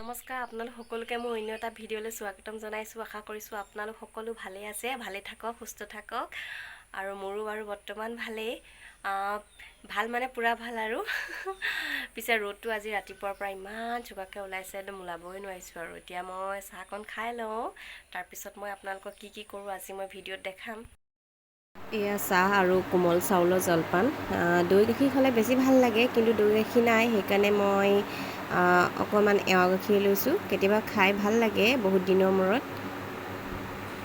নমস্কাৰ আপোনালোক সকলোকে মই অন্য এটা ভিডিঅ'লৈ স্বাগতম জনাইছোঁ। আশা কৰিছোঁ আপোনালোক সকলো ভালে আছে, ভালে থাকক, সুস্থ থাকক। আৰু মোৰো বাৰু বৰ্তমান ভালেই, ভাল মানে পূৰা ভাল আৰু পিছে ৰ'দটো আজি ৰাতিপুৱাৰ পৰা ইমান চোকাকৈ ওলাইছে, একদম ওলাবই নোৱাৰিছোঁ। আৰু এতিয়া মই চাহকণ খাই লওঁ, তাৰপিছত মই আপোনালোকক কি কৰোঁ আজি মই ভিডিঅ'ত দেখাম। এয়া চাহ আৰু কোমল চাউলৰ জলপান। দৈ গাখীৰ খালে বেছি ভাল লাগে, কিন্তু দৈ গাখীৰ নাই, সেইকাৰণে মই অকণমান এৱা গাখীৰ লৈছোঁ। কেতিয়াবা খাই ভাল লাগে বহুত দিনৰ মূৰত।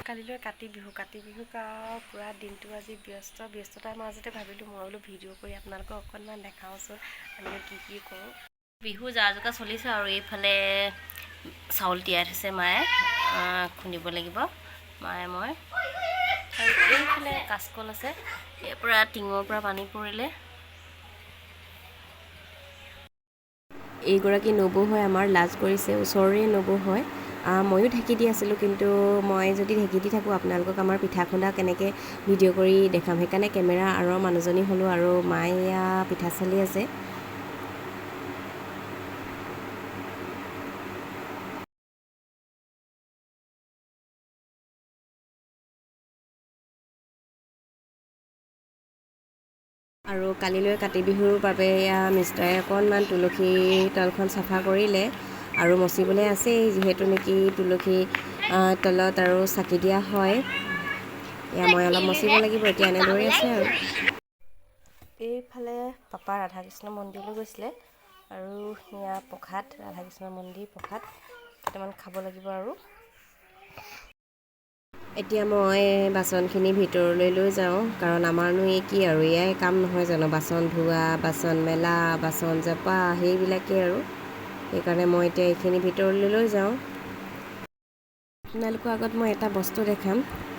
কালিলৈ কাতি বিহুক পূৰা দিনটো আজি ব্যস্ততাৰ মাজতে ভাবিলোঁ মই বোলো ভিডিঅ' কৰি আপোনালোকক অকণমান দেখাওঁচোন আমি কি কৰোঁ। বিহু যা যোগাৰ চলিছে আৰু এইফালে চাউল তিয়াই থৈছে মায়ে, খুন্দিব লাগিব মায়ে মই। আৰু এইফালে কাচকল আছে, ইয়াৰ পৰা টিঙৰ পৰা পানী পৰিলে। এইগৰাকী নবৌ হয়, আমাৰ লাজ কৰিছে, ওচৰৰে নবৌ হয়। ময়ো ঢেঁকী দি আছিলোঁ, কিন্তু মই যদি ঢেঁকী দি থাকোঁ আপোনালোকক আমাৰ পিঠা খুন্দা কেনেকৈ ভিডিঅ' কৰি দেখাম, সেইকাৰণে কেমেৰা আঁৰৰ মানুহজনী হ'লোঁ আৰু মায়ে এয়া পিঠা চালি আছে। আৰু কালিলৈ কাতি বিহুৰ বাবে এয়া মিষ্টাৰে অকণমান তুলসী তলখন চাফা কৰিলে আৰু মচিবলৈ আছেই, যিহেতু নেকি তুলসী তলত আৰু চাকি দিয়া হয়। এয়া মই অলপ মচিব লাগিব, এতিয়া এনেদৰে আছে। আৰু এইফালে পাপা ৰাধাকৃষ্ণ মন্দিৰলৈ গৈছিলে, আৰু এয়া প্ৰসাদ, ৰাধাকৃষ্ণ মন্দিৰ প্ৰসাদ কেইটামান খাব লাগিব। আৰু এতিয়া মই বাচনখিনি ভিতৰলৈ লৈ যাওঁ, কাৰণ আমাৰনো এই কি আৰু এয়াই কাম নহয় জানো, বাচন ধোৱা, বাচন মেলা, বাচন জপা, সেইবিলাকেই আৰু সেইকাৰণে মই এতিয়া এইখিনি ভিতৰলৈ লৈ যাওঁ। আপোনালোকৰ আগত মই এটা বস্তু দেখাম।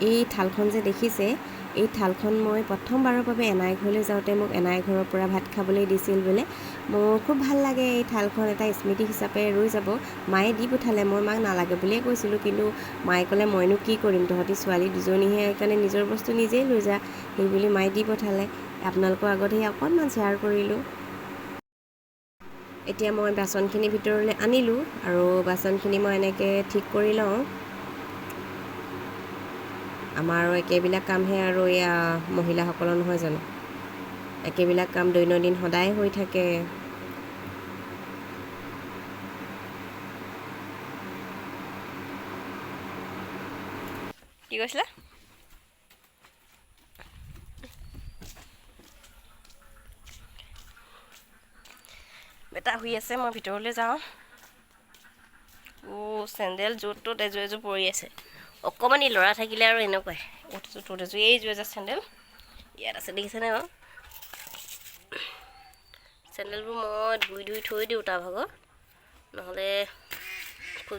এই থালখন যে দেখিছে, এই থালখন মই প্ৰথমবাৰৰ বাবে এনাই ঘৰলৈ যাওঁতে মোক এনাই ঘৰৰ পৰা ভাত খাবলৈ দিছিল বোলে। মোৰ খুব ভাল লাগে, এই থালখন এটা স্মৃতি হিচাপে ৰৈ যাব। মায়ে দি পঠালে, মই মাক নালাগে বুলিয়ে কৈছিলোঁ, কিন্তু মায়ে ক'লে মইনো কি কৰিম, তহঁতি ছোৱালী দুজনীহে, সেইকাৰণে নিজৰ বস্তু নিজেই লৈ যা, সেই বুলি মায়ে দি পঠালে। আপোনালোকৰ আগত সেই অকণমান শ্বেয়াৰ কৰিলোঁ। এতিয়া মই বাচনখিনি ভিতৰলৈ আনিলোঁ, আৰু বাচনখিনি মই এনেকৈ ঠিক কৰি লওঁ। আমাৰ একেবিলাক কামহে আৰু এয়া মহিলাসকলৰ নহয় জানো, একেবিলাক কাম দৈনন্দিন সদায় হৈ থাকে। কি কৈছিলে? বেটা শুই আছে, মই ভিতৰলৈ যাওঁ। চেণ্ডেল য'ত ত'ত এযোৰ পৰি আছে। অকণমানি ল'ৰা থাকিলে আৰু এনেকুৱাই, ত'ত এযোৰ, এইযোৰ এযোৰ চেণ্ডেল ইয়াত আছে, দেখিছেনে বাৰু? চেণ্ডেলবোৰ মই ধুই থৈ দিওঁ তাৰ ভাগত, নহ'লে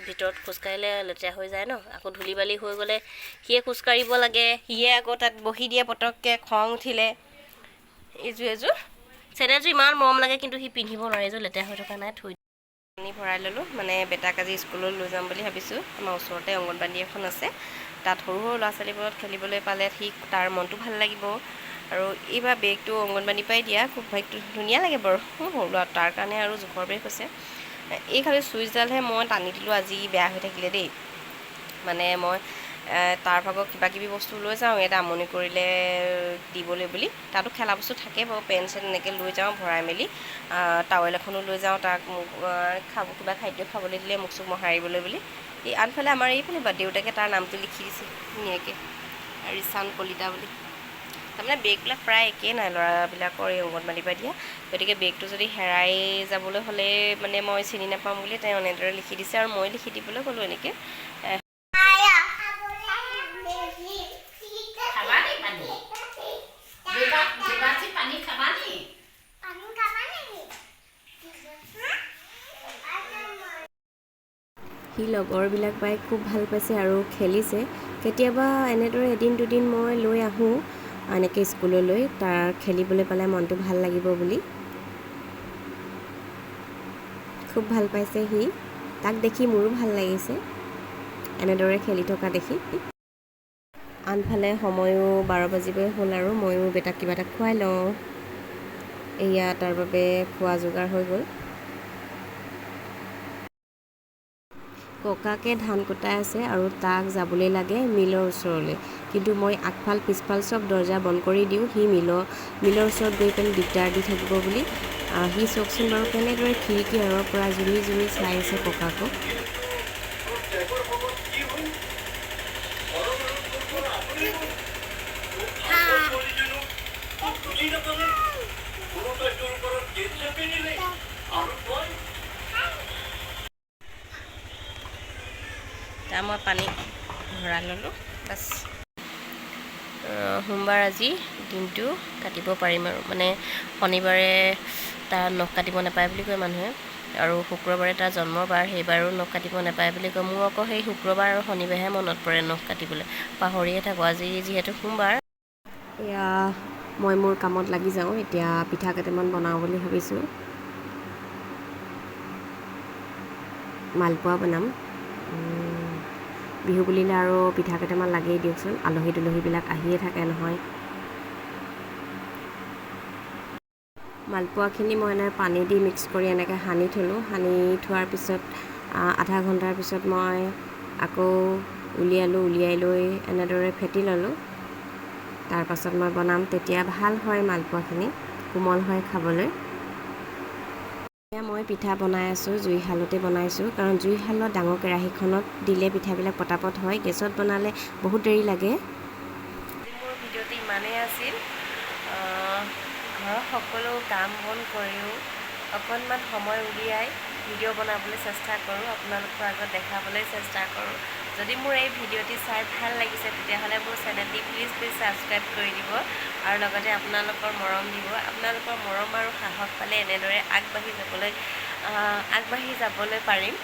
ভিতৰত খোজকাঢ়িলে লেতেৰা হৈ যায় ন। আকৌ ধূলি বালি হৈ গ'লে সিয়ে খোজকাঢ়িব লাগে, সিয়ে আকৌ তাত বহি দিয়ে পটককৈ, খং উঠিলে। এইযোৰ এযোৰ চেণ্ডেলযোৰ ইমান মৰম লাগে, কিন্তু সি পিন্ধিব নোৱাৰে, এইযোৰ লেতেৰা হৈ থকা নাই, থৈ পানী ভৰাই ল'লোঁ। মানে বেটাক আজি স্কুললৈ লৈ যাম বুলি ভাবিছোঁ। আমাৰ ওচৰতে অংগনবাড়ী এখন আছে, তাত সৰু ল'ৰা ছোৱালীবোৰত খেলিবলৈ পালে তাৰ মনটো ভাল লাগিব। আৰু এইবাৰ বেগটো অংগনবাড়ীৰ পৰাই দিয়া, খুব বেগটো ধুনীয়া লাগে বাৰু, সৰু ল'ৰা, তাৰ কাৰণে আৰু জোখৰ বেগ হৈছে। এই খালি চুইচডালহে মই টানি দিলোঁ, আজি বেয়া হৈ থাকিলে দেই। মানে মই তাৰ ভাগত কিবাকিবি বস্তু লৈ যাওঁ, ইয়াত আমনি কৰিলে দিবলৈ বুলি। তাতো খেলা বস্তু থাকে বাৰু, পেন চেন এনেকৈ লৈ যাওঁ ভৰাই মেলি, টাৱেল এখনো লৈ যাওঁ, তাক কিবা খাদ্য খাবলৈ দিলে মুখ চুখ মোহাৰিবলৈ বুলি। এই আনফালে আমাৰ এইফালে দেউতাকে তাৰ নামটো লিখি দিছে ধুনীয়াকৈ, ৰিচান কলিতা বুলি। তাৰমানে বেগবিলাক প্ৰায় একেই নাই ল'ৰাবিলাকৰ এই অংগনবাড়ীৰ পৰা দিয়া, গতিকে বেগটো যদি হেৰাই যাবলৈ হ'লে মানে মই চিনি নাপাম বুলি তেওঁ এনেদৰে লিখি দিছে, আৰু মই লিখি দিবলৈ ক'লোঁ এনেকৈ। সি লগৰবিলাক পাই খুব ভাল পাইছে আৰু খেলিছে। কেতিয়াবা এনেদৰে এদিন দুদিন মই লৈ আহোঁ এনেকৈ স্কুললৈ, তাৰ খেলিবলৈ পালে মনটো ভাল লাগিব বুলি। খুব ভাল পাইছে সি, তাক দেখি মোৰো ভাল লাগিছে এনেদৰে খেলি থকা দেখি। আনফালে সময়ো 12 বাজিবই হ'ল, আৰু ময়ো বেটাক কিবা এটা খুৱাই লওঁ। এয়া তাৰ বাবে খোৱা যোগাৰ হৈ গ'ল। ককাকে ধান কুটাই আছে আৰু তাক যাবলৈ লাগে মিলৰ ওচৰলৈ, কিন্তু মই আগফাল পিছফাল চব দৰ্জা বন্ধ কৰি দিওঁ সি মিলৰ ওচৰত গৈ পেলাই দিগদাৰ দি থাকিব বুলি। সি চাওকচোন বাৰু কেনেদৰে খিৰিকী আঁৰৰ পৰা জুমি জুমি চাই আছে ককাকক। তাৰ মই পানী ভৰাই ল'লোঁ, বাছ সোমবাৰ আজি দিনটো কাটিব পাৰিম আৰু। মানে শনিবাৰে তাৰ নখ কাটিব নাপায় বুলি কয় মানুহে, আৰু শুক্ৰবাৰে তাৰ জন্মৰ বাৰ, সেইবাৰো নখ কাটিব নাপায় বুলি কয়। মোৰ আকৌ সেই শুক্ৰবাৰ আৰু শনিবাৰেহে মনত পৰে নখ কাটিবলৈ, পাহৰিয়ে থাকোঁ। আজি যিহেতু সোমবাৰ, এয়া মই মোৰ কামত লাগি যাওঁ। এতিয়া পিঠা কেইটামান বনাওঁ বুলি ভাবিছোঁ। মালপোৱা বনাম। বিহু বুলিলে আৰু পিঠা কেইটামান লাগেই দিয়কচোন, আলহী দুলহীবিলাক আহিয়ে থাকে নহয়। মালপোৱাখিনি মই পানী দি মিক্স কৰি এনেকৈ সানি থ'লোঁ। সানি থোৱাৰ পিছত আধা ঘণ্টাৰ পিছত মই আকৌ উলিয়াই লৈ এনেদৰে ফেটি ল'লোঁ। তাৰপাছত মই বনাম, তেতিয়া ভাল হয় মালপোৱাখিনি, কোমল হয় খাবলৈ। এতিয়া মই পিঠা বনাই আছোঁ, জুইশালতে বনাইছোঁ, কাৰণ জুইশালত ডাঙৰ কেৰাহীখনত দিলে পিঠাবিলাক পটাপট হয়, গেছত বনালে বহুত দেৰি লাগে। মোৰ ভিডিঅ'টো ইমানেই আছিল। ঘৰৰ সকলো কাম বন কৰিও অকণমান সময় উলিয়াই ভিডিঅ' বনাবলৈ চেষ্টা কৰোঁ, আপোনালোকৰ আগত দেখাবলৈ চেষ্টা কৰোঁ। যদি মোৰ এই ভিডিঅ'টি চাই ভাল লাগিছে, তেতিয়াহ'লে মোৰ চেনেলটি প্লিজ ছাবস্ক্ৰাইব কৰি দিব, আৰু লগতে আপোনালোকৰ মৰম দিব। আপোনালোকৰ মৰম আৰু সাহস পালে এনেদৰে আগবাঢ়ি যাবলৈ পাৰিম।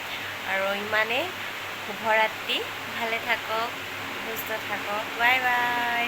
আৰু ইমানেই, শুভৰাত্ৰি, ভালে থাকক, সুস্থ থাকক, বাই বাই।